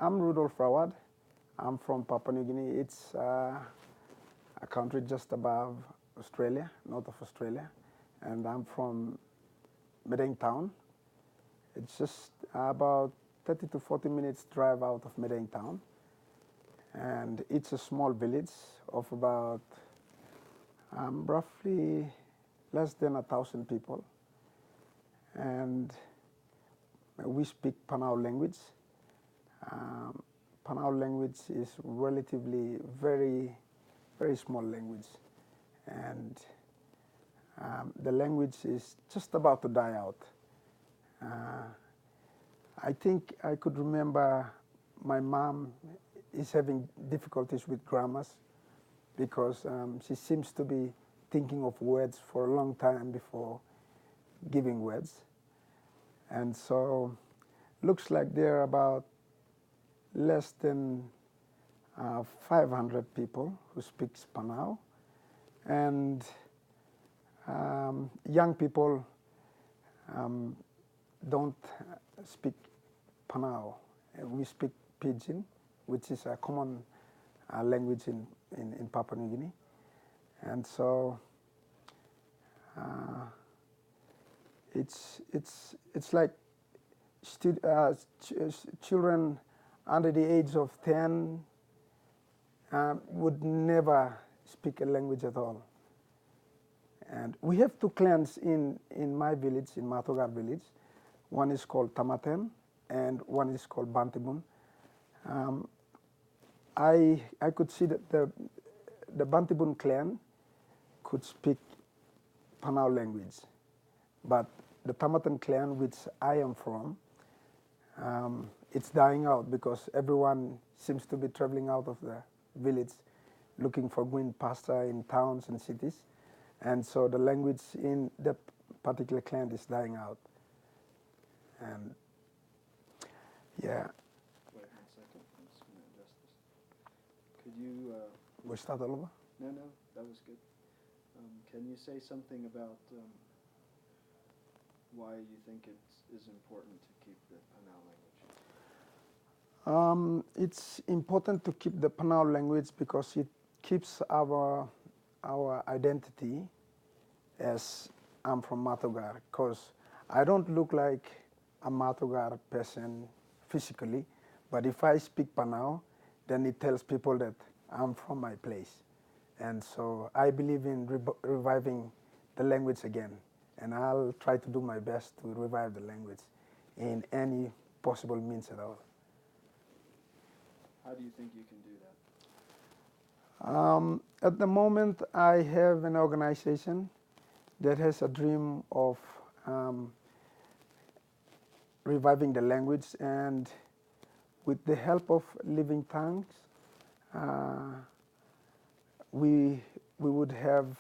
I'm Rudolf Raward. I'm from Papua New Guinea. It's a country just above Australia, north of Australia. And I'm from Medang town. It's just about 30 to 40 minutes drive out of Medang town. And it's a small village of about roughly less than 1,000 people. And we speak Panau language. Panau language is relatively very small language. And the language is just about to die out. I think I could remember my mom is having difficulties with grammars because she seems to be thinking of words for a long time before giving words. And so looks like there are about less than 500 people who speak Panau. And young people don't speak Panau. We speak Pidgin, which is a common language in Papua New Guinea. And so it's like children under the age of 10 would never speak a language at all. And we have two clans in my village, in Matogar village. One is called Tamaten and one is called Bantibun. I could see that the Bantibun clan could speak Panau language, but the Tamaten clan, which I am from, it's dying out because everyone seems to be traveling out of the village looking for green pasture in towns and cities. And so the language in that particular clan is dying out. And yeah. Wait 1 second, I'm just going to adjust this. Could you... we start all over? No, that was good. Can you say something about why you think it is important to keep the Panau language? It's important to keep the Panau language because it keeps our identity as I'm from Matogar, because I don't look like a Matogar person physically, but if I speak Panau, then it tells people that I'm from my place. And so I believe in reviving the language again, and I'll try to do my best to revive the language in any possible means at all. How do you think you can do that? At the moment, I have an organization that has a dream of reviving the language, and with the help of living tongues, we would have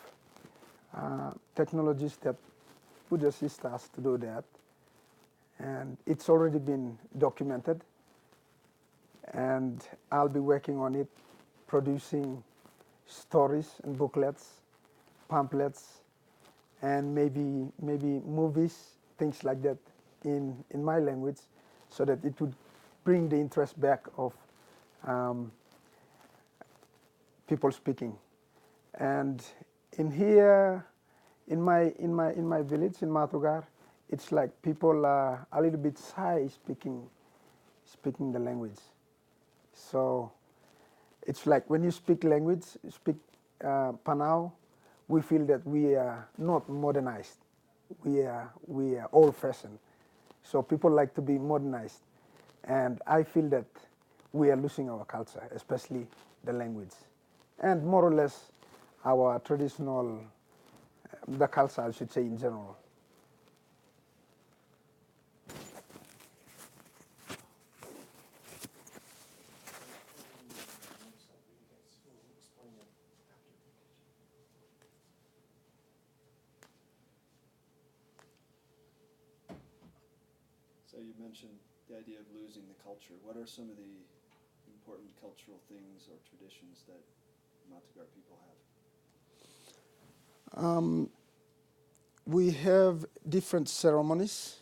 technologies that would assist us to do that. And it's already been documented, and I'll be working on it, producing stories and booklets, pamphlets, and maybe movies, things like that in my language, so that it would bring the interest back of people speaking. And in here, in my village in Matogar, it's like people are a little bit shy speaking the language. So it's like when you speak language, speak Panau, we feel that we are not modernized. We are old-fashioned. So people like to be modernized. And I feel that we are losing our culture, especially the language. And more or less our traditional, the culture, I should say, in general. So you mentioned the idea of losing the culture. What are some of the important cultural things or traditions that Matogar people have? We have different ceremonies,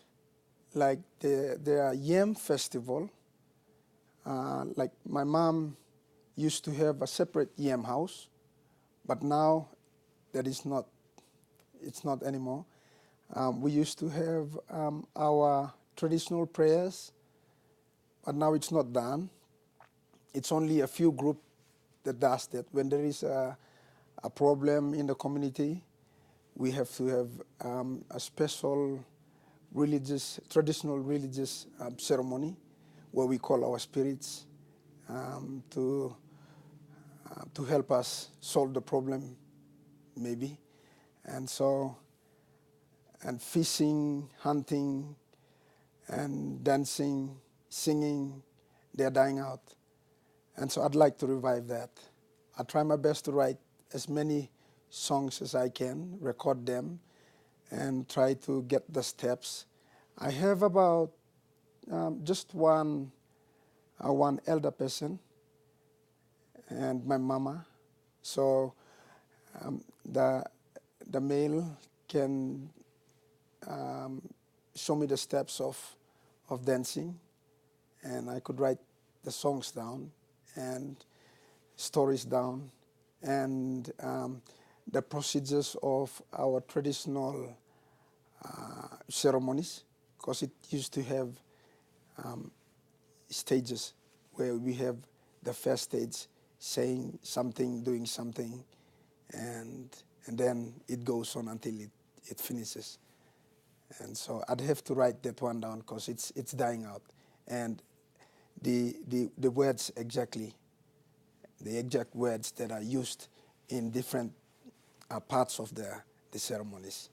like the Yam festival, Like my mom used to have a separate yam house, but now that is not, it's not anymore. We used to have our traditional prayers, but now it's not done. It's only a few group that does that. When there is a problem in the community, we have to have a special traditional religious ceremony where we call our spirits to help us solve the problem, maybe. And so, and fishing, hunting, and dancing, singing, they're dying out. And so I'd like to revive that. I try my best to write as many songs as I can, record them, and try to get the steps. I have about just one elder person and my mama. So the male can show me the steps of dancing, and I could write the songs down and stories down, and the procedures of our traditional ceremonies, because it used to have stages where we have the first stage saying something, doing something, and then it goes on until it finishes. And so I'd have to write that one down because it's dying out. And the words exactly, the exact words that are used in different parts of the ceremonies.